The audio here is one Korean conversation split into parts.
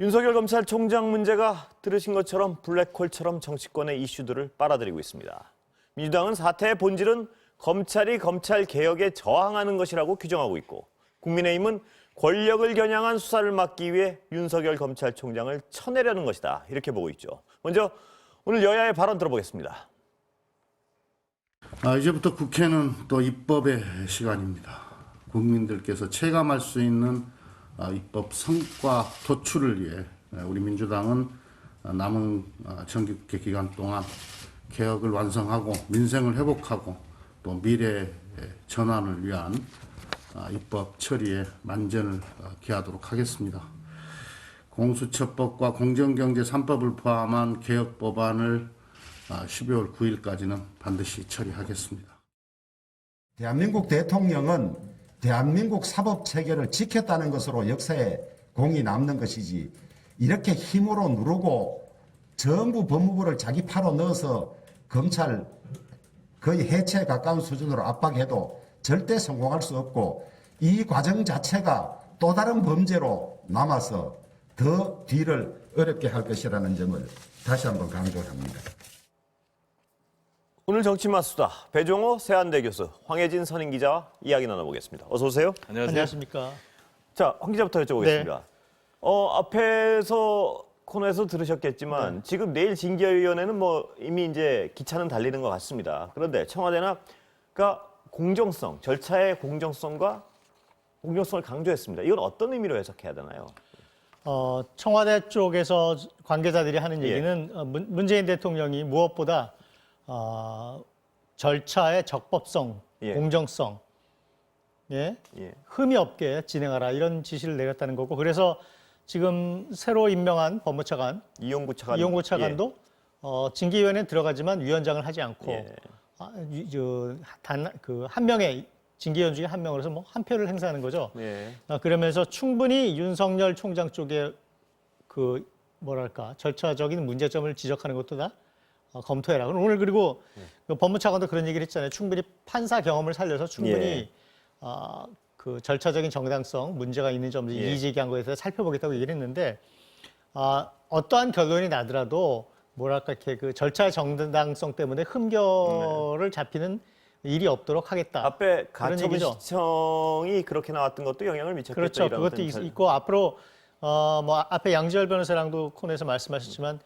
윤석열 검찰총장 문제가 들으신 것처럼 블랙홀처럼 정치권의 이슈들을 빨아들이고 있습니다. 민주당은 사태의 본질은 검찰이 검찰 개혁에 저항하는 것이라고 규정하고 있고, 국민의힘은 권력을 겨냥한 수사를 막기 위해 윤석열 검찰총장을 쳐내려는 것이다, 이렇게 보고 있죠. 먼저 오늘 여야의 발언 들어보겠습니다. 이제부터 국회는 또 입법의 시간입니다. 국민들께서 체감할 수 있는 입법 성과 도출을 위해 우리 민주당은 남은 정기국회 기간 동안 개혁을 완성하고 민생을 회복하고 또 미래의 전환을 위한 입법 처리에 만전을 기하도록 하겠습니다. 공수처법과 공정경제 3법을 포함한 개혁 법안을 12월 9일까지는 반드시 처리하겠습니다. 대한민국 대통령은 대한민국 사법체계를 지켰다는 것으로 역사에 공이 남는 것이지, 이렇게 힘으로 누르고 전부 법무부를 자기 팔로 넣어서 검찰 거의 해체에 가까운 수준으로 압박해도 절대 성공할 수 없고, 이 과정 자체가 또 다른 범죄로 남아서 더 뒤를 어렵게 할 것이라는 점을 다시 한번 강조합니다. 오늘 정치마수다 배종호 세한대 교수, 황혜진 선임 기자와 이야기 나눠보겠습니다. 어서 오세요. 안녕하십니까. 자, 황 기자부터 여쭤보겠습니다. 앞에서 코너에서 들으셨겠지만 지금 내일 징계위원회는 이미 이제 기차는 달리는 것 같습니다. 그런데 청와대가 공정성, 절차의 공정성을 강조했습니다. 이건 어떤 의미로 해석해야 되나요? 청와대 쪽에서 관계자들이 하는 얘기는 문재인 대통령이 무엇보다 절차의 적법성, 공정성, 흠이 없게 진행하라, 이런 지시를 내렸다는 거고, 그래서 지금 새로 임명한 법무차관 이용구 차관도 징계위원회에 들어가지만 위원장을 하지 않고 한 명의 징계위원 중에 한 명으로서 한 표를 행사하는 거죠. 그러면서 충분히 윤석열 총장 쪽에 절차적인 문제점을 지적하는 것도 다 검토해라. 오늘 그리고 법무차관도 그런 얘기를 했잖아요. 충분히 판사 경험을 살려서 충분히 그 절차적인 정당성, 문제가 있는 점들, 이의제기한 거에 대해서 살펴보겠다고 얘기를 했는데, 어떠한 결론이 나더라도 이렇게 그 절차의 정당성 때문에 흠결을 잡히는 일이 없도록 하겠다. 앞에 가처분 시청이 그렇게 나왔던 것도 영향을 미쳤겠죠. 그렇죠. 그것도 있고, 앞으로 앞에 양지열 변호사랑도 코너에서 말씀하셨지만,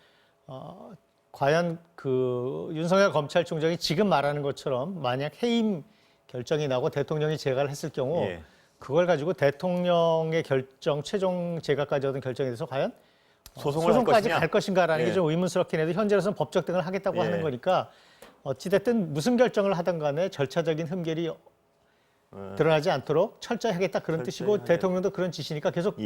과연 그 윤석열 검찰총장이 지금 말하는 것처럼 만약 해임 결정이 나고 대통령이 재가를 했을 경우 그걸 가지고 대통령의 결정, 최종 재가까지 얻은 결정에 대해서 과연 소송까지 갈 것인가라는 게 좀 의문스럽긴 해도 현재로서는 법적 등을 하겠다고 하는 거니까, 어찌됐든 무슨 결정을 하든 간에 절차적인 흠결이 드러나지 않도록 철저히 하겠다, 그런 뜻이고, 대통령도 그런 지시니까 계속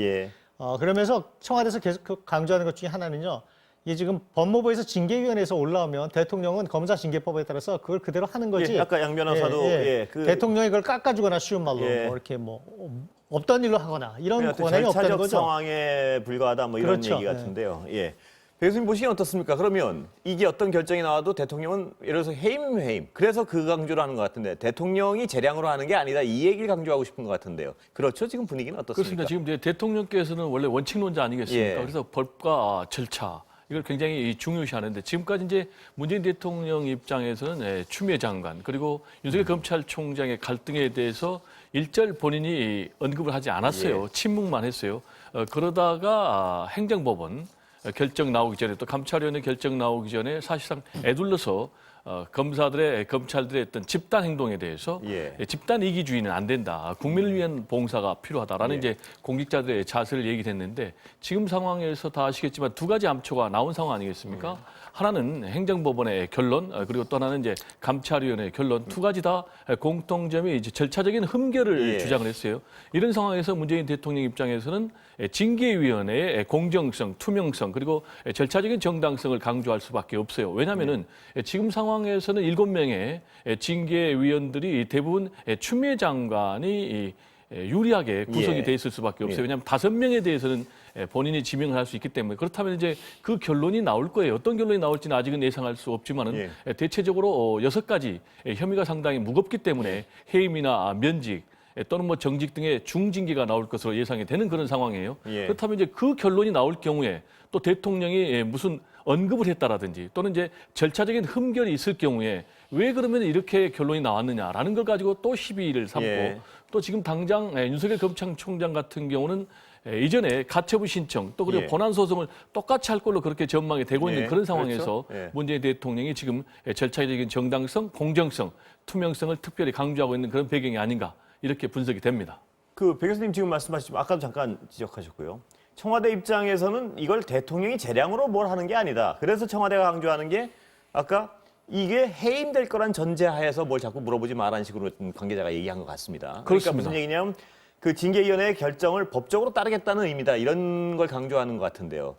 그러면서 청와대에서 계속 강조하는 것 중에 하나는요, 이게 지금 법무부에서 징계위원회에서 올라오면 대통령은 검사징계법에 따라서 그걸 그대로 하는 거지. 아까 양 변호사도 대통령이 그걸 깎아주거나 쉬운 말로 이렇게 없던 일로 하거나 이런 권한이 없다는 거죠. 상황에 불과하다 이런 그렇죠. 얘기 같은데요. 교수님 보시기엔 어떻습니까? 그러면 이게 어떤 결정이 나와도 대통령은 예를 들어서 해임. 그래서 그 강조를 하는 것 같은데, 대통령이 재량으로 하는 게 아니다, 이 얘기를 강조하고 싶은 것 같은데요. 그렇죠? 지금 분위기는 어떻습니까? 그렇습니다. 지금 이제 대통령께서는 원래 원칙론자 아니겠습니까? 그래서 법과 절차, 이걸 굉장히 중요시하는데, 지금까지 이제 문재인 대통령 입장에서는 추미애 장관 그리고 윤석열 검찰총장의 갈등에 대해서 일절 본인이 언급을 하지 않았어요. 침묵만 했어요. 그러다가 행정법원 결정 나오기 전에, 또 감찰위원회 결정 나오기 전에 사실상 애둘러서 검찰들의 어떤 집단 행동에 대해서 집단 이기주의는 안 된다, 국민을 위한 봉사가 필요하다라는 이제 공직자들의 자세를 얘기했는데, 지금 상황에서 다 아시겠지만 두 가지 암초가 나온 상황 아니겠습니까? 하나는 행정법원의 결론, 그리고 또 하나는 이제 감찰위원회의 결론, 두 가지 다 공통점이 이제 절차적인 흠결을 주장을 했어요. 이런 상황에서 문재인 대통령 입장에서는 징계위원회의 공정성, 투명성, 그리고 절차적인 정당성을 강조할 수밖에 없어요. 왜냐하면은 지금 상황에서는 7명의 징계위원들이 대부분 추미애 장관이 유리하게 구성이 돼 있을 수밖에 없어요. 왜냐하면 5명에 대해서는 본인이 지명을 할 수 있기 때문에. 그렇다면 이제 그 결론이 나올 거예요. 어떤 결론이 나올지는 아직은 예상할 수 없지만은 대체적으로 6가지 혐의가 상당히 무겁기 때문에 해임이나 면직, 또는 뭐 정직 등의 중징계가 나올 것으로 예상이 되는 그런 상황이에요. 예. 그렇다면 이제 그 결론이 나올 경우에 또 대통령이 무슨 언급을 했다라든지 또는 이제 절차적인 흠결이 있을 경우에 왜 그러면 이렇게 결론이 나왔느냐라는 걸 가지고 또 시비를 삼고 예. 또 지금 당장 윤석열 검찰총장 같은 경우는 이전에 가처분 신청 또 그리고 예. 본안 소송을 똑같이 할 걸로 그렇게 전망이 되고 있는 예, 그런 상황에서 그렇죠. 예. 문재인 대통령이 지금 절차적인 정당성, 공정성, 투명성을 특별히 강조하고 있는 그런 배경이 아닌가 이렇게 분석이 됩니다. 백 교수님 지금 말씀하신 아까도 잠깐 지적하셨고요. 청와대 입장에서는 이걸 대통령이 재량으로 뭘 하는 게 아니다. 그래서 청와대가 강조하는 게 아까 이게 해임될 거란 전제하에서 뭘 자꾸 물어보지 마라는 식으로 관계자가 얘기한 것 같습니다. 그러니까 그렇습니다. 무슨 얘기냐면 그 징계위원회의 결정을 법적으로 따르겠다는 의미다. 이런 걸 강조하는 것 같은데요.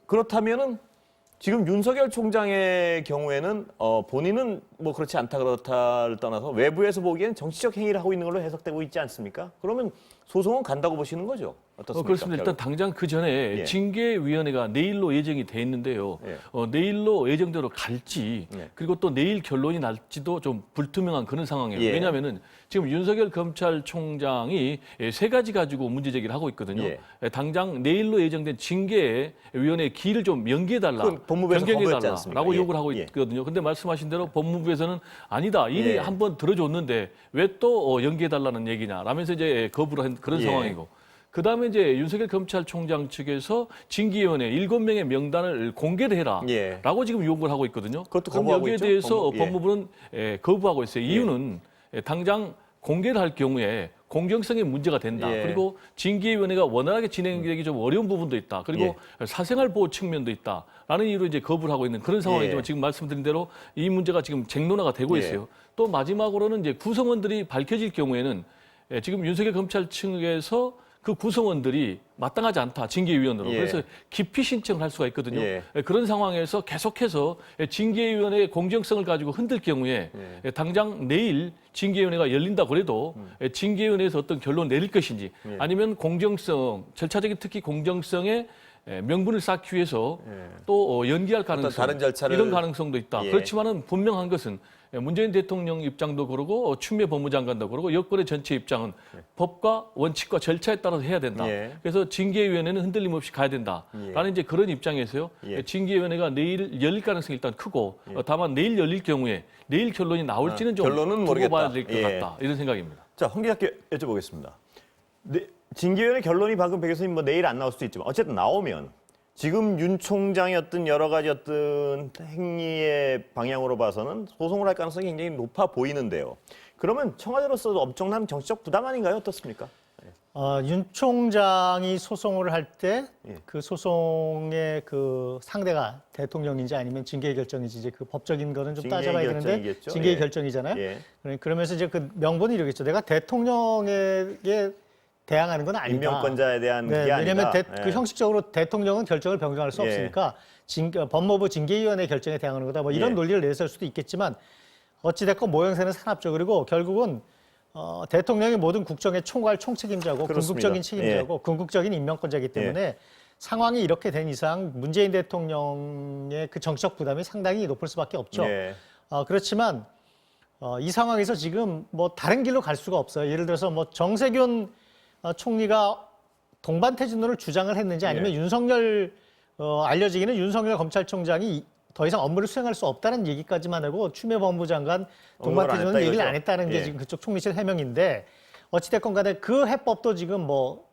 그렇다면은 지금 윤석열 총장의 경우에는 본인은 뭐 그렇지 않다 그렇다를 떠나서 외부에서 보기에는 정치적 행위를 하고 있는 걸로 해석되고 있지 않습니까? 그러면 소송은 간다고 보시는 거죠? 어떻습니까? 그렇습니다. 일단 당장 그 전에 예. 징계위원회가 내일로 예정이 돼 있는데요. 예. 내일로 예정대로 갈지 예. 그리고 또 내일 결론이 날지도 좀 불투명한 그런 상황이에요. 예. 왜냐하면은 지금 윤석열 검찰총장이 세 가지 가지고 문제 제기를 하고 있거든요. 예. 당장 내일로 예정된 징계위원회 기일을 좀 연기해달라, 그건 법무부에서 거부했지 않습니까? 변경해달라라고 예. 요구를 하고 예. 있거든요. 근데 말씀하신 대로 법무부에서는 아니다. 이미 예. 한번 들어줬는데 왜 또 연기해달라는 얘기냐라면서 이제 거부를 한 그런 예. 상황이고. 그다음에 이제 윤석열 검찰총장 측에서 징계위원회 7명의 명단을 공개를 해라라고 예. 지금 요구를 하고 있거든요. 그것도 그럼 거부하고 여기에 있죠? 대해서 예. 법무부는 거부하고 있어요. 이유는 당장 공개를 할 경우에 공정성에 문제가 된다. 예. 그리고 징계위원회가 원활하게 진행되기 좀 어려운 부분도 있다. 그리고 사생활 보호 측면도 있다라는 이유로 이제 거부를 하고 있는 그런 상황이지만 예. 지금 말씀드린 대로 이 문제가 지금 쟁론화가 되고 예. 있어요. 또 마지막으로는 이제 구성원들이 밝혀질 경우에는 지금 윤석열 검찰 측에서 그 구성원들이 마땅하지 않다, 징계위원으로. 예. 그래서 기피 신청을 할 수가 있거든요. 예. 그런 상황에서 계속해서 징계위원회의 공정성을 가지고 흔들 경우에 당장 내일 징계위원회가 열린다 그래도 징계위원회에서 어떤 결론 내릴 것인지 아니면 공정성, 절차적인 특히 공정성에 명분을 쌓기 위해서 또 연기할 가능성, 다른 절차를- 이런 가능성도 있다. 예. 그렇지만은 분명한 것은 문재인 대통령 입장도 그러고 추미애 법무장관도 그러고 여권의 전체 입장은 법과 원칙과 절차에 따라서 해야 된다. 예. 그래서 징계위원회는 흔들림 없이 가야 된다라는 이제 그런 입장에서요. 예. 징계위원회가 내일 열릴 가능성이 일단 크고 다만 내일 열릴 경우에 내일 결론이 나올지는 좀 결론은 두고 모르겠다. 봐야 될 것 예. 같다. 이런 생각입니다. 자, 홍 기자께 여쭤보겠습니다. 징계위원회 결론이 방금 백 교수님 뭐 내일 안 나올 수도 있지만 어쨌든 나오면 지금 윤 총장의 어떤 여러 가지 어떤 행위의 방향으로 봐서는 소송을 할 가능성이 굉장히 높아 보이는데요. 그러면 청와대로서도 엄청난 정치적 부담 아닌가요? 어떻습니까? 윤 총장이 소송을 할 때 예. 그 소송의 그 상대가 대통령인지 아니면 징계 결정인지 이제 그 법적인 거는 좀 징계의 따져봐야 되는데 결정이겠죠. 징계 예. 결정이잖아요. 예. 그러면서 이제 그 명분이 이러겠죠. 내가 대통령에게 대항하는 건 아니다. 임명권자에 대한 네, 그게 왜냐하면 아니다. 그 형식적으로 대통령은 결정을 변경할 수 예. 없으니까 법무부 징계위원회 결정에 대항하는 거다. 뭐 이런 예. 논리를 내세울 수도 있겠지만 어찌됐건 모양새는 사납죠. 그리고 결국은 대통령이 모든 국정의 총괄 총책임자고 그렇습니다. 궁극적인 책임자고 궁극적인 임명권자이기 때문에 상황이 이렇게 된 이상 문재인 대통령의 그 정치적 부담이 상당히 높을 수밖에 없죠. 예. 그렇지만 이 상황에서 지금 뭐 다른 길로 갈 수가 없어요. 예를 들어서 뭐 정세균 총리가 동반태진론을 주장을 했는지 아니면 예. 윤석열 알려지기는 윤석열 검찰총장이 더 이상 업무를 수행할 수 없다는 얘기까지만 하고 추미애 법무부 장관 동반태진론 언급을 안 했다 얘기를 안 이거죠? 했다는 게 예. 지금 그쪽 총리실 해명인데 어찌됐건 간에 그 해법도 지금 뭐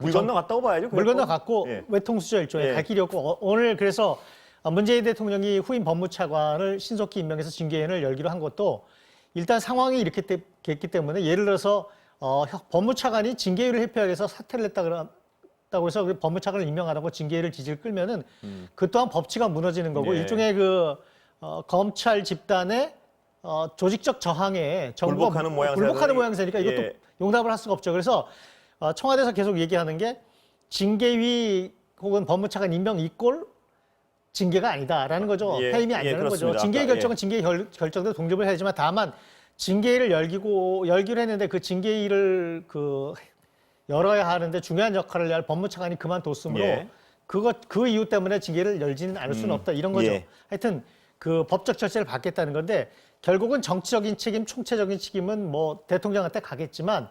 물 건너갔다고 봐야죠. 물 건너갔고 예. 외통수죠 일종의 예. 갈 길이었고 오늘 그래서 문재인 대통령이 후임 법무차관을 신속히 임명해서 징계위원회를 열기로 한 것도 일단 상황이 이렇게 됐기 때문에 예를 들어서 법무차관이 징계위를 회피하기 위해서 사퇴를 했다고 해서 그 법무차관을 임명하라고 징계위를 질질 끌면은 그 또한 법치가 무너지는 거고 예. 일종의 그 검찰 집단의 조직적 저항에 정부가 굴복하는 모양새니까 이것도 예. 용납을 할 수가 없죠. 그래서 청와대에서 계속 얘기하는 게 징계위 혹은 법무차관 임명 이꼴 징계가 아니다라는 거죠. 예. 해임이 예, 아니라는 거죠. 그렇습니다. 징계 아까, 결정은 징계 결정대로 독립을 해야지만 다만 징계위를 열기로 했는데 그 징계위를 열어야 하는데 중요한 역할을 할 법무차관이 그만뒀으므로 예. 그 이유 때문에 징계를 열지는 않을 수는 없다 이런 거죠. 예. 하여튼 그 법적 절차를 받겠다는 건데 결국은 정치적인 책임, 총체적인 책임은 뭐 대통령한테 가겠지만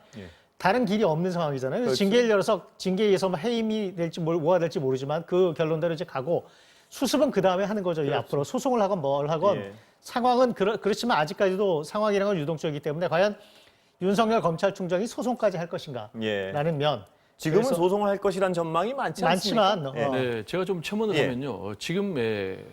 다른 길이 없는 상황이잖아요. 그래서 그렇죠. 징계를 열어서 징계에 의해서 뭐 해임이 될지 뭐가 될지 모르지만 그 결론대로 이제 가고 수습은 그 다음에 하는 거죠. 이 앞으로 소송을 하건 뭘 하건 예. 상황은 그렇지만 아직까지도 상황이란 건 유동적이기 때문에 과연 윤석열 검찰총장이 소송까지 할 것인가라는 예. 면 지금은 그래서 소송을 할 것이란 전망이 많지 않습니까? 많지만 예. 네, 제가 좀 첨언을 예. 하면요. 지금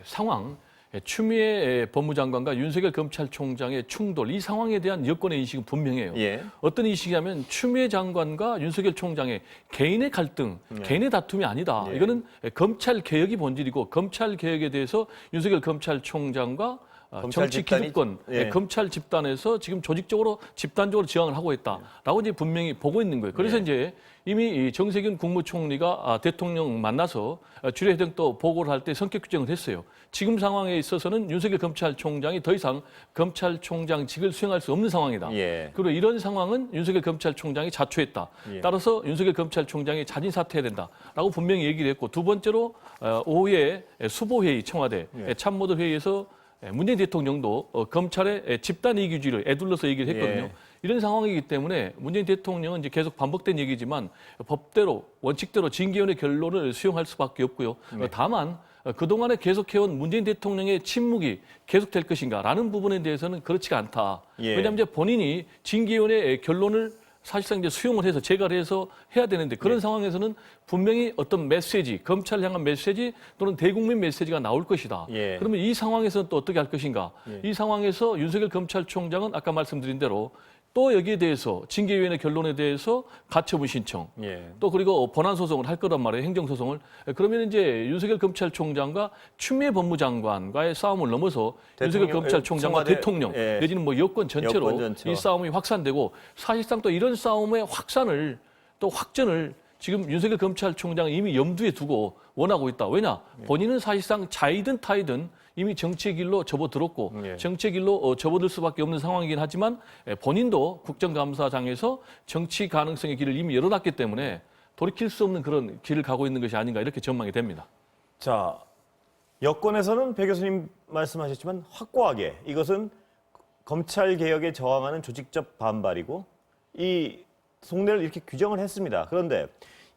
상황, 추미애 법무장관과 윤석열 검찰총장의 충돌, 이 상황에 대한 여권의 인식은 분명해요. 예. 어떤 인식이냐면 추미애 장관과 윤석열 총장의 개인의 갈등, 개인의 다툼이 아니다. 예. 이거는 검찰 개혁이 본질이고 검찰 개혁에 대해서 윤석열 검찰총장과 검찰 정치 집단이- 기득권, 예. 검찰 집단에서 지금 조직적으로 집단적으로 저항을 하고 있다라고 이제 분명히 보고 있는 거예요. 그래서 예. 이제 이미 이 정세균 국무총리가 대통령 만나서 주례회동 또 보고를 할 때 성격 규정을 했어요. 지금 상황에 있어서는 윤석열 검찰총장이 더 이상 검찰총장직을 수행할 수 없는 상황이다. 예. 그리고 이런 상황은 윤석열 검찰총장이 자초했다. 예. 따라서 윤석열 검찰총장이 자진 사퇴해야 된다라고 분명히 얘기를 했고 두 번째로 오후에 수보회의 청와대 예. 참모들 회의에서 문재인 대통령도 검찰의 집단 이기주의를 애둘러서 얘기를 했거든요. 예. 이런 상황이기 때문에 문재인 대통령은 이제 계속 반복된 얘기지만 법대로 원칙대로 징계위원회 결론을 수용할 수밖에 없고요. 다만 그동안에 계속해온 문재인 대통령의 침묵이 계속될 것인가라는 부분에 대해서는 그렇지가 않다. 예. 왜냐하면 이제 본인이 징계위원회 결론을 사실상 이제 수용을 해서 재가를 해서 해야 되는데 그런 상황에서는 분명히 어떤 메시지, 검찰 향한 메시지 또는 대국민 메시지가 나올 것이다. 예. 그러면 이 상황에서는 또 어떻게 할 것인가? 이 상황에서 윤석열 검찰총장은 아까 말씀드린 대로 또 여기에 대해서 징계위원회 결론에 대해서 가처분 신청, 예. 또 그리고 본안 소송을 할 거란 말이에요. 행정소송을. 그러면 이제 윤석열 검찰총장과 추미애 법무장관과의 싸움을 넘어서 윤석열 검찰총장과 청와대, 대통령 예. 내지는 뭐 여권 전체로 여권 전체로. 이 싸움이 확산되고 사실상 또 이런 싸움의 확산을 또 확전을 지금 윤석열 검찰총장은 이미 염두에 두고 원하고 있다. 왜냐? 본인은 사실상 자이든 타이든 이미 정치의 길로 접어들었고 예. 정치의 길로 접어들 수밖에 없는 상황이긴 하지만 본인도 국정감사장에서 정치 가능성의 길을 이미 열어놨기 때문에 돌이킬 수 없는 그런 길을 가고 있는 것이 아닌가 이렇게 전망이 됩니다. 자, 여권에서는 배 교수님 말씀하셨지만 확고하게 이것은 검찰 개혁에 저항하는 조직적 반발이고 이 속내를 이렇게 규정을 했습니다. 그런데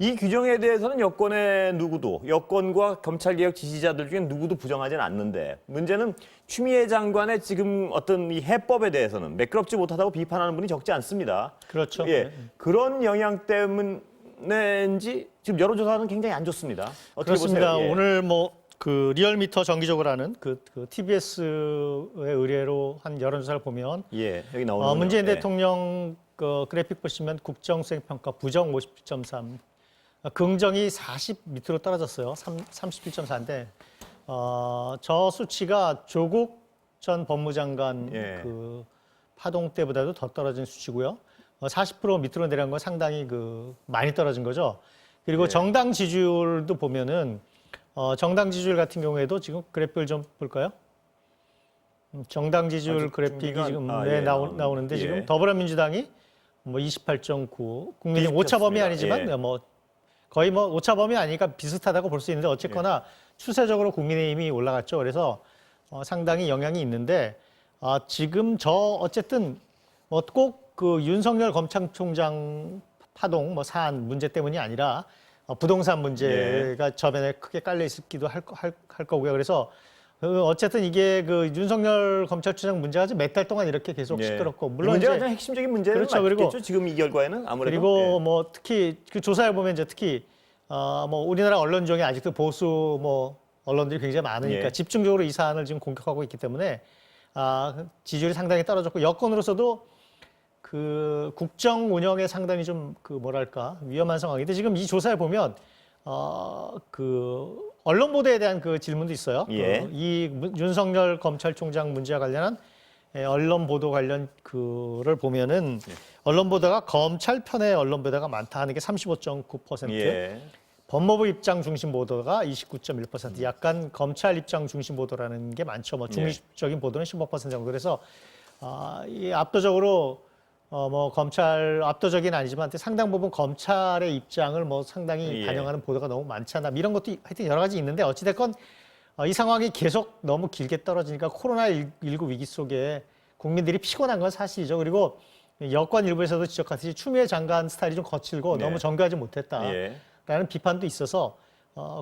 이 규정에 대해서는 여권의 누구도 여권과 검찰 개혁 지지자들 중에 누구도 부정하지는 않는데 문제는 추미애 장관의 지금 어떤 이 해법에 대해서는 매끄럽지 못하다고 비판하는 분이 적지 않습니다. 그렇죠. 예, 그런 영향 때문인지 지금 여론조사는 굉장히 안 좋습니다. 어떻게 그렇습니다. 보세요? 예. 오늘 뭐 그 리얼미터 정기적으로 하는 그 TBS의 의뢰로 한 여론조사를 보면 예, 여기 나오는 문재인 대통령 그 그래픽 보시면 국정 수행 평가 부정 57.3, 긍정이 40 밑으로 떨어졌어요. 37.4인데 저 수치가 조국 전 법무장관 예. 그 파동 때보다도 더 떨어진 수치고요. 40% 밑으로 내려간 건 상당히 그 많이 떨어진 거죠. 그리고 예. 정당 지지율도 보면은 정당 지지율 같은 경우에도 지금 그래픽을 좀 볼까요? 정당 지지율 아직 그래픽이 준비가- 지금 예, 나오는데 예. 지금 더불어민주당이 뭐 28.9, 국민의힘 비슷했습니다. 오차범위 아니지만 예. 뭐 거의 뭐 오차범위 아니니까 비슷하다고 볼 수 있는데 어쨌거나 추세적으로 국민의힘이 올라갔죠. 그래서 상당히 영향이 있는데 지금 어쨌든 뭐 꼭 그 윤석열 검찰총장 파동 뭐 사안 문제 때문이 아니라 부동산 문제가 저변에 크게 깔려 있기도 할 거고요. 그래서 어쨌든 이게 그 윤석열 검찰총장 문제가 몇 달 동안 이렇게 계속 예. 시끄럽고 이 물론 문제가 이제 가장 핵심적인 문제는 그렇죠. 맞겠죠. 그리고- 지금 이 결과에는 아무래도 그리고 뭐 특히 그 조사에 보면 이제 특히 뭐 우리나라 언론 중에 아직도 보수 뭐 언론들이 굉장히 많으니까 예. 집중적으로 이 사안을 지금 공격하고 있기 때문에 지지율이 상당히 떨어졌고 여권으로서도 그 국정 운영에 상당히 좀 그 뭐랄까 위험한 상황인데 지금 이 조사에 보면 그 언론 보도에 대한 그 질문도 있어요. 예. 이 윤석열 검찰총장 문제와 관련한 언론 보도 관련 그를 보면은 언론 보도가 검찰 편의 언론 보도가 많다 하는 게 35.9%, 예. 법무부 입장 중심 보도가 29.1%, 약간 검찰 입장 중심 보도라는 게 많죠. 뭐 중립적인 보도는 15% 정도. 그래서 이 압도적으로 뭐 검찰 압도적인 아니지만 상당 부분 검찰의 입장을 뭐 상당히 예. 반영하는 보도가 너무 많지 않나 이런 것도 하여튼 여러 가지 있는데 어찌됐건 이 상황이 계속 너무 길게 떨어지니까 코로나19 위기 속에 국민들이 피곤한 건 사실이죠. 그리고 여권 일부에서도 지적하듯이 추미애 장관 스타일이 좀 거칠고 네. 너무 정교하지 못했다라는 예. 비판도 있어서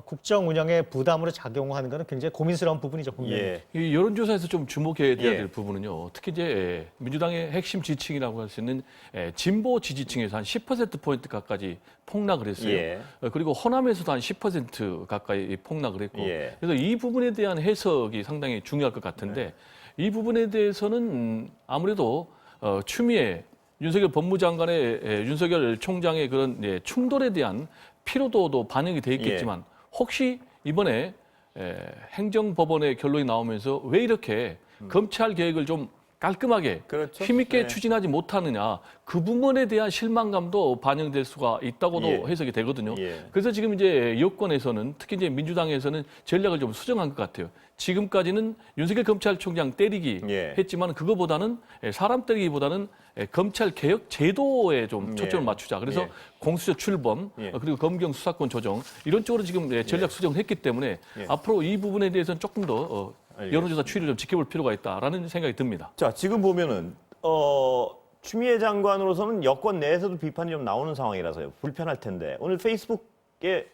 국정 운영에 부담으로 작용하는 것은 굉장히 고민스러운 부분이죠. 국민이. 예. 이 여론조사에서 좀 주목해야 예. 될 부분은요. 특히 이제 민주당의 핵심 지층이라고 할 수 있는 진보 지지층에서 한 10%포인트 가까이 폭락을 했어요. 예. 그리고 호남에서도 한 10% 가까이 폭락을 했고. 예. 그래서 이 부분에 대한 해석이 상당히 중요할 것 같은데 이 부분에 대해서는 아무래도 추미애 윤석열 법무장관의 윤석열 총장의 그런 충돌에 대한 피로도도 반영이 돼 있겠지만 혹시 이번에 행정법원의 결론이 나오면서 왜 이렇게 검찰 개혁을 좀 깔끔하게 그렇죠. 힘있게 네. 추진하지 못하느냐 그 부분에 대한 실망감도 반영될 수가 있다고도 예. 해석이 되거든요. 예. 그래서 지금 이제 여권에서는 특히 이제 민주당에서는 전략을 좀 수정한 것 같아요. 지금까지는 윤석열 검찰총장 때리기 예. 했지만 그거보다는 사람 때리기보다는 검찰 개혁 제도에 좀 초점을 예. 맞추자. 그래서 예. 공수처 출범 예. 그리고 검경 수사권 조정 이런 쪽으로 지금 전략 수정을 했기 때문에 예. 앞으로 이 부분에 대해서는 조금 더 여론조사 추이를 좀 지켜볼 필요가 있다라는 생각이 듭니다. 자, 지금 보면은 추미애 장관으로서는 여권 내에서도 비판이 좀 나오는 상황이라서요. 불편할 텐데 오늘 페이스북에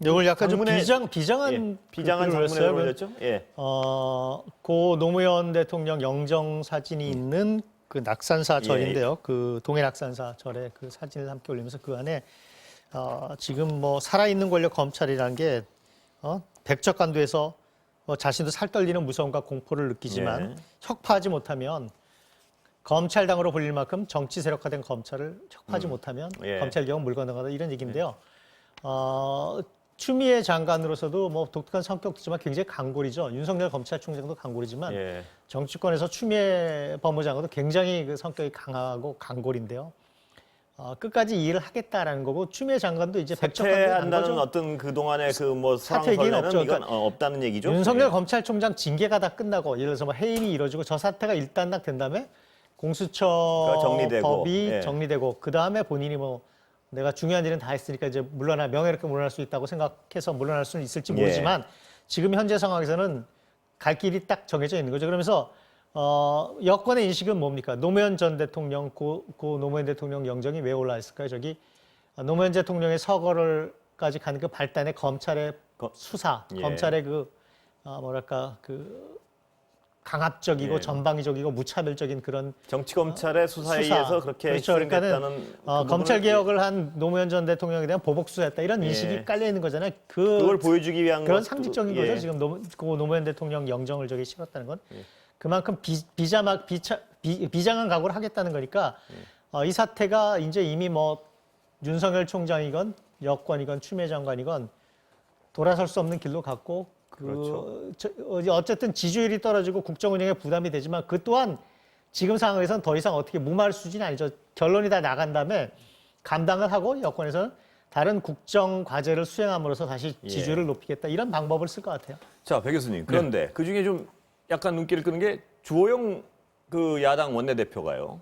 오늘 약간 좀 장문의- 비장한 비장한 글을 장문을 올렸어요. 올렸죠. 예. 고 노무현 대통령 영정 사진이 있는 그 낙산사 절인데요. 그 동해 낙산사 절에 그 사진을 함께 올리면서 그 안에 지금 뭐 살아있는 권력 검찰이라는 게 백척간도에서 자신도 살떨리는 무서움과 공포를 느끼지만 예. 혁파하지 못하면 검찰당으로 불릴 만큼 정치 세력화된 검찰을 혁파하지 못하면 예. 검찰 개혁은 물 건너가다 이런 얘기인데요. 추미애 장관으로서도 뭐 독특한 성격이지만 굉장히 강골이죠. 윤석열 검찰총장도 강골이지만 예. 정치권에서 추미애 법무장관도 굉장히 그 성격이 강하고 강골인데요. 끝까지 이 일을 하겠다라는 거고 추미애 장관도 이제 사퇴한다는 어떤 그 동안의 그 뭐 사퇴 얘기는 설레는 없죠. 이건 그러니까 없다는 얘기죠. 윤석열 예. 검찰총장 징계가 다 끝나고 예를 들어서 뭐 해임이 이루어지고 저 사태가 일단락 된 다음에 공수처 그러니까 정리되고, 법이 예. 정리되고 그 다음에 본인이 뭐 내가 중요한 일은 다 했으니까 이제 물러나 명예롭게 물러날 수 있다고 생각해서 물러날 수는 있을지 예. 모르지만 지금 현재 상황에서는 갈 길이 딱 정해져 있는 거죠. 그러면서 여권의 인식은 뭡니까? 노무현 전 대통령 고 노무현 대통령 영정이 왜 올라 있을까요? 저기 노무현 대통령의 서거를까지 가는 그 발단의 검찰의 수사, 예. 검찰의 그 뭐랄까 그 강압적이고 예. 전방위적이고 무차별적인 그런 정치 검찰의 수사에 수사. 의해서 그렇게 그렇죠. 시행됐다는 그 검찰 부분을- 개혁을 한 노무현 전 대통령에 대한 보복 수사였다 이런 인식이 예. 깔려 있는 거잖아요. 그걸 보여주기 위한 그런 것도- 상징적인 예. 거죠. 지금 노무현 대통령 영정을 저기 실었다는 건 예. 그만큼 비장한 각오를 하겠다는 거니까 이 사태가 이제 이미 뭐 윤석열 총장이건 여권이건 추미애 장관이건 돌아설 수 없는 길로 갔고 그렇죠. 어쨌든 지지율이 떨어지고 국정 운영에 부담이 되지만 그 또한 지금 상황에서는 더 이상 어떻게 무마할 수준이 아니죠. 결론이 다 나간 다음에 감당을 하고 여권에서는 다른 국정 과제를 수행함으로써 다시 예. 지지율을 높이겠다 이런 방법을 쓸 것 같아요. 자, 배 교수님. 그런데 그 중에 좀 약간 눈길을 끄는 게 주호영 그 야당 원내대표가요.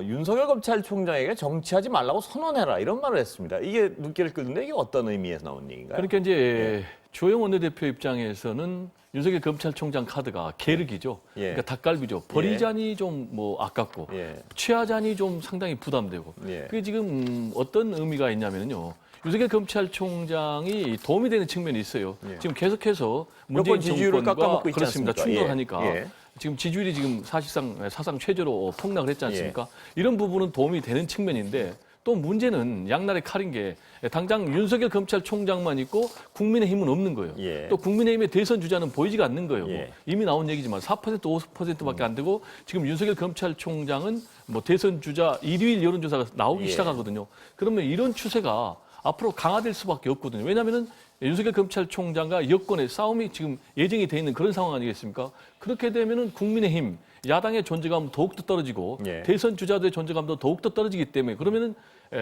윤석열 검찰총장에게 정치하지 말라고 선언해라 이런 말을 했습니다. 이게 눈길을 끄는데 이게 어떤 의미에서 나온 얘기인가요? 그러니까 이제 주호영 원내대표 입장에서는 윤석열 검찰총장 카드가 계륵이죠. 예. 그러니까 닭갈비죠. 버리자니 좀 뭐 아깝고 예. 취하자니 좀 상당히 부담되고. 예. 그게 지금 어떤 의미가 있냐면요. 윤석열 검찰총장이 도움이 되는 측면이 있어요. 예. 지금 계속해서 여권 문재인 지지율을 정권과 깎아먹고 있지 그렇습니다. 않습니까? 충돌하니까 예. 지금 지지율이 지금 사실상 사상 최저로 폭락을 했지 않습니까? 예. 이런 부분은 도움이 되는 측면인데 또 문제는 양날의 칼인 게 당장 윤석열 검찰총장만 있고 국민의힘은 없는 거예요. 예. 또 국민의힘의 대선 주자는 보이지가 않는 거예요. 예. 이미 나온 얘기지만 4% 5%밖에 안 되고 지금 윤석열 검찰총장은 뭐 대선 주자 일요일 여론조사가 나오기 예. 시작하거든요. 그러면 이런 추세가 앞으로 강화될 수밖에 없거든요. 왜냐하면은 윤석열 검찰총장과 여권의 싸움이 지금 예정이 돼 있는 그런 상황 아니겠습니까? 그렇게 되면은 국민의힘 야당의 존재감 더욱더 떨어지고 예. 대선 주자들의 존재감도 더욱더 떨어지기 때문에 그러면은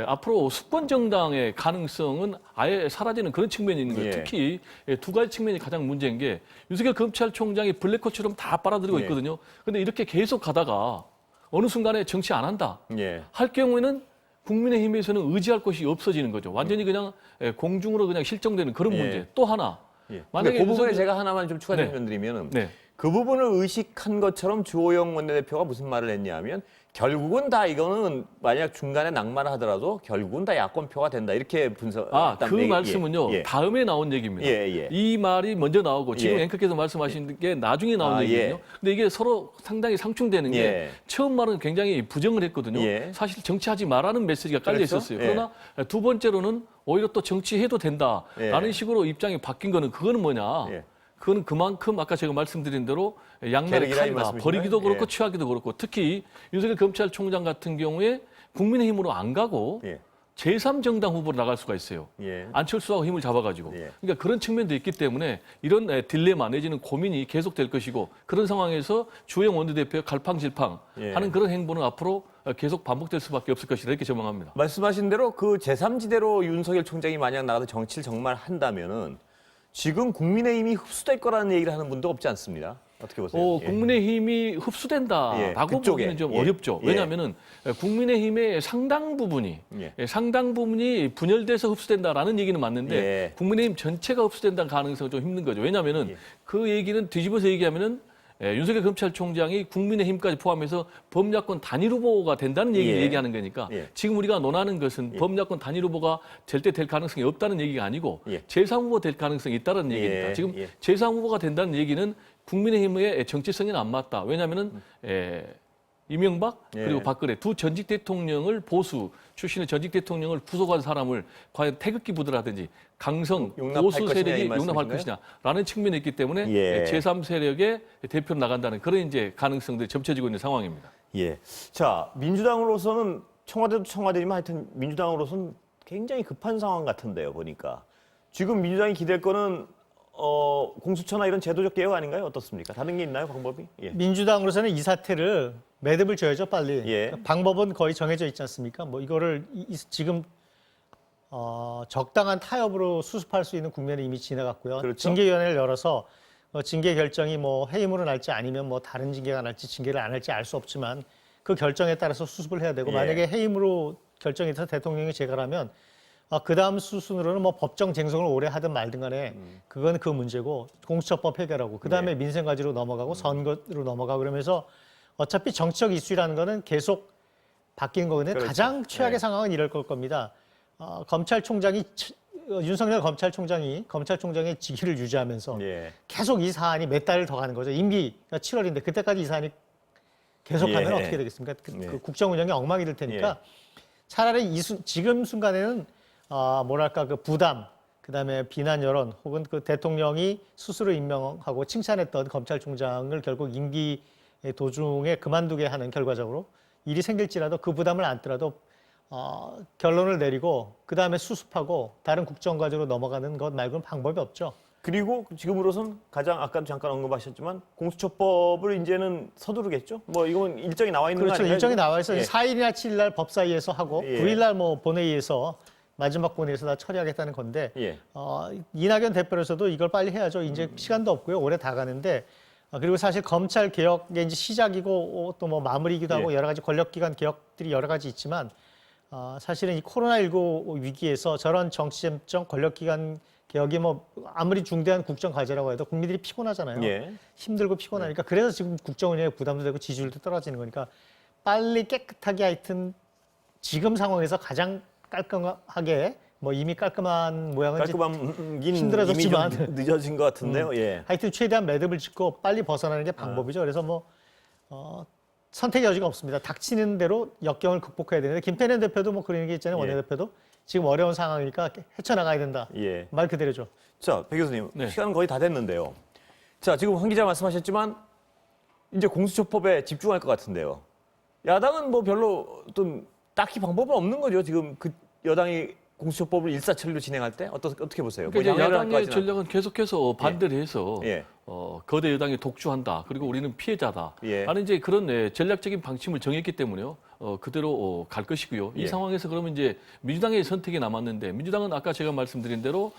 앞으로 수권 정당의 가능성은 아예 사라지는 그런 측면이 있는 거예요. 예. 특히 두 가지 측면이 가장 문제인 게 윤석열 검찰총장이 블랙홀처럼 다 빨아들이고 예. 있거든요. 그런데 이렇게 계속 가다가 어느 순간에 정치 안 한다 예. 할 경우에는 국민의힘에서는 의지할 곳이 없어지는 거죠. 완전히 그냥 공중으로 그냥 실정되는 그런 예. 문제. 또 하나 예. 만약에 그 부분에 윤석열- 제가 하나만 좀 추가 네. 질문 드리면 네. 그 부분을 의식한 것처럼 주호영 원내대표가 무슨 말을 했냐면 결국은 다 이거는 만약 중간에 낙마를 하더라도 결국은 다 야권표가 된다 이렇게 분석. 그 말씀은요. 예. 다음에 나온 얘기입니다. 예, 예. 이 말이 먼저 나오고 지금 예. 앵커께서 말씀하신 게 나중에 나온 아, 얘기거든요. 예. 근데 이게 서로 상당히 상충되는 게 예. 처음 말은 굉장히 부정을 했거든요. 예. 사실 정치하지 말라는 메시지가 깔려 그렇죠? 있었어요. 예. 그러나 두 번째로는 오히려 또 정치해도 된다라는 예. 식으로 입장이 바뀐 거는 그거는 뭐냐? 예. 그거는 그만큼 아까 제가 말씀드린 대로 양날의 계력이라 이 칼이다. 말씀이신가요? 버리기도 그렇고 예. 취하기도 그렇고 특히 윤석열 검찰총장 같은 경우에 국민의힘으로 안 가고 예. 제3정당 후보로 나갈 수가 있어요. 예. 안철수하고 힘을 잡아가지고. 예. 그러니까 그런 측면도 있기 때문에 이런 딜레마 내지는 고민이 계속될 것이고 그런 상황에서 주호영 원내대표의 갈팡질팡 예. 하는 그런 행보는 앞으로 계속 반복될 수밖에 없을 것이다 이렇게 전망합니다. 말씀하신 대로 그 제3지대로 윤석열 총장이 만약 나가서 정치를 정말 한다면은 지금 국민의힘이 흡수될 거라는 얘기를 하는 분도 없지 않습니다. 어떻게 보세요? 예. 국민의힘이 흡수된다라고 그쪽에. 보기는 좀 예. 어렵죠. 예. 왜냐하면은 국민의힘의 상당 부분이 분열돼서 흡수된다라는 얘기는 맞는데 예. 국민의힘 전체가 흡수된다는 가능성은 좀 힘든 거죠. 왜냐하면은 예. 그 얘기는 뒤집어서 얘기하면은 윤석열 검찰총장이 국민의힘까지 포함해서 범야권 단일 후보가 된다는 얘기를 예. 얘기하는 거니까 예. 지금 우리가 논하는 것은 범야권 단일 후보가 절대 될 가능성이 없다는 얘기가 아니고 예. 제3후보 될 가능성이 있다는 얘기입니다. 예. 지금 예. 제3후보가 된다는 얘기는 국민의힘의 정치성에는 안 맞다. 왜냐하면은 이명박 예. 그리고 박근혜 두 전직 대통령을 보수 출신의 전직 대통령을 구속한 사람을 과연 태극기 부대라든지 강성 용납할 보수 것이냐, 이 세력이 용납할 말씀이신가요? 것이냐라는 측면이 있기 때문에 예. 제3 세력의 대표로 나간다는 그런 이제 가능성들이 점쳐지고 있는 상황입니다. 예. 자, 민주당으로서는 청와대도 청와대지만 하여튼 민주당으로서는 굉장히 급한 상황 같은데요, 보니까. 지금 민주당이 기댈 거는 공수처나 이런 제도적 개혁 아닌가요? 어떻습니까? 다른 게 있나요, 방법이? 예. 민주당으로서는 이 사태를 매듭을 줘야죠, 빨리. 예. 방법은 거의 정해져 있지 않습니까? 뭐 이거를 지금 적당한 타협으로 수습할 수 있는 국면이 이미 지나갔고요. 그렇죠. 징계위원회를 열어서 징계 결정이 뭐 해임으로 날지 아니면 뭐 다른 징계가 날지 징계를 안 할지 알 수 없지만 그 결정에 따라서 수습을 해야 되고 예. 만약에 해임으로 결정이 돼서 대통령이 재가라면 그 다음 수순으로는 뭐 법정 쟁송을 오래 하든 말든 간에 그건 그 문제고 공수처법 해결하고 그 다음에 예. 민생과제로 넘어가고 선거로 넘어가고 그러면서 어차피 정치적 이슈라는 거는 계속 바뀌는 거거든요. 그렇죠. 가장 최악의 예. 상황은 이럴 걸 겁니다. 검찰총장이 윤석열 검찰총장의 직위를 유지하면서 예. 계속 이 사안이 몇 달을 더 가는 거죠. 임기가 7월인데 그때까지 이 사안이 계속하면 예. 어떻게 되겠습니까? 예. 그 국정 운영이 엉망이 될 테니까 차라리 지금 순간에는 뭐랄까 그 부담, 그다음에 비난 여론 혹은 그 대통령이 스스로 임명하고 칭찬했던 검찰총장을 결국 임기 도중에 그만두게 하는 결과적으로 일이 생길지라도 그 부담을 안더라도 결론을 내리고 그다음에 수습하고 다른 국정과제로 넘어가는 것 말고는 방법이 없죠. 그리고 지금으로선 가장 아까도 잠깐 언급하셨지만 공수처법을 이제는 서두르겠죠? 뭐 이건 일정이 나와 있는 거 그렇죠. 아닌가요? 일정이 나와 있어. 예. 4일이나 7일 날 법사위에서 하고 예. 9일 날 뭐 본회의에서 마지막 본회의에서 다 처리하겠다는 건데 예. 이낙연 대표로서도 이걸 빨리 해야죠. 이제 시간도 없고요. 올해 다 가는데 그리고 사실 검찰 개혁의 이제 시작이고 또 뭐 마무리이기도 하고 예. 여러 가지 권력기관 개혁들이 여러 가지 있지만 사실은 이 코로나19 위기에서 저런 정치적 권력기관 개혁이 뭐 아무리 중대한 국정 과제라고 해도 국민들이 피곤하잖아요. 예. 힘들고 피곤하니까 그래서 지금 국정 운영에 부담도 되고 지지율도 떨어지는 거니까 빨리 깨끗하게 하여튼 지금 상황에서 가장 깔끔하게 뭐 이미 깔끔한 모양은 깔끔함긴 힘들어졌지만. 이미 좀 늦어진 것 같은데요. 예. 하여튼 최대한 매듭을 짓고 빨리 벗어나는 게 방법이죠. 그래서 뭐 선택의 여지가 없습니다. 닥치는 대로 역경을 극복해야 되는데 김태년 대표도 뭐 그런 얘기 있잖아요. 예. 원내대표도 지금 어려운 상황이니까 헤쳐나가야 된다. 예. 말 그대로죠. 자, 백 교수님, 네. 시간은 거의 다 됐는데요. 자, 지금 황 기자 말씀하셨지만 이제 공수처법에 집중할 것 같은데요. 야당은 뭐 별로 좀 딱히 방법은 없는 거죠. 지금 그 여당이 공수처법을 일사천리로 진행할 때 어떻게 보세요? 뭐 그러니까 이제 양해를 할것 야당의 같지는 전략은 계속해서 반대를 해서 예. 거대 여당이 독주한다. 그리고 우리는 피해자다. 예. 하는 이제 그런 전략적인 방침을 정했기 때문에요. 그대로 갈 것이고요. 예. 이 상황에서 그러면 이제 민주당의 선택이 남았는데 민주당은 아까 제가 말씀드린 대로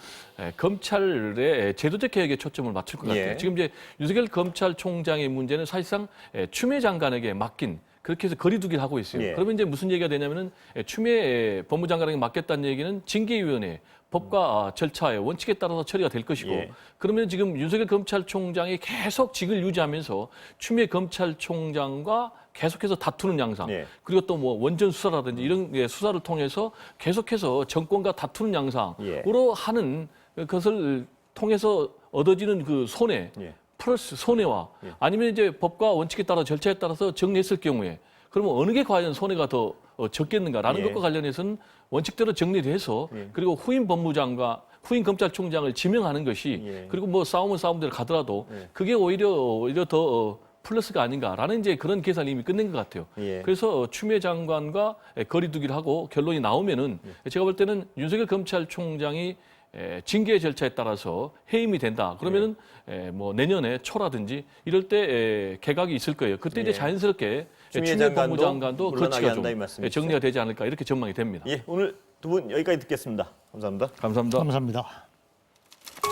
검찰의 제도적 개혁에 초점을 맞출 것 같아요. 예. 지금 이제 윤석열 검찰총장의 문제는 사실상 추미애 장관에게 맡긴 그렇게 해서 거리두기를 하고 있어요. 예. 그러면 이제 무슨 얘기가 되냐면은 추미애 법무장관에게 맡겼다는 얘기는 징계위원회 법과 절차의 원칙에 따라서 처리가 될 것이고 예. 그러면 지금 윤석열 검찰총장이 계속 직을 유지하면서 추미애 검찰총장과 계속해서 다투는 양상 예. 그리고 또 뭐 원전 수사라든지 이런 수사를 통해서 계속해서 정권과 다투는 양상으로 하는 것을 통해서 얻어지는 그 손해 예. 플러스 손해와 아니면 이제 법과 원칙에 따라 절차에 따라서 정리했을 경우에 그러면 어느 게 과연 손해가 더 적겠는가라는 예. 것과 관련해서는 원칙대로 정리돼서 그리고 후임 법무장관, 후임 검찰총장을 지명하는 것이 예. 그리고 뭐 싸움은 싸움대로 가더라도 그게 오히려 더 플러스가 아닌가라는 이제 그런 계산이 이미 끝낸 것 같아요. 예. 그래서 추미애 장관과 거리두기를 하고 결론이 나오면은 제가 볼 때는 윤석열 검찰총장이 징계 절차에 따라서 해임이 된다. 그러면은 뭐 내년에 초라든지 이럴 때 개각이 있을 거예요. 그때 이제 자연스럽게 추미애 추미애 장관도 법무장관도 물러나게 거치가 한다, 이 좀 말씀이시죠? 정리가 되지 않을까 이렇게 전망이 됩니다. 예, 오늘 두 분 여기까지 듣겠습니다. 감사합니다. 감사합니다. 감사합니다.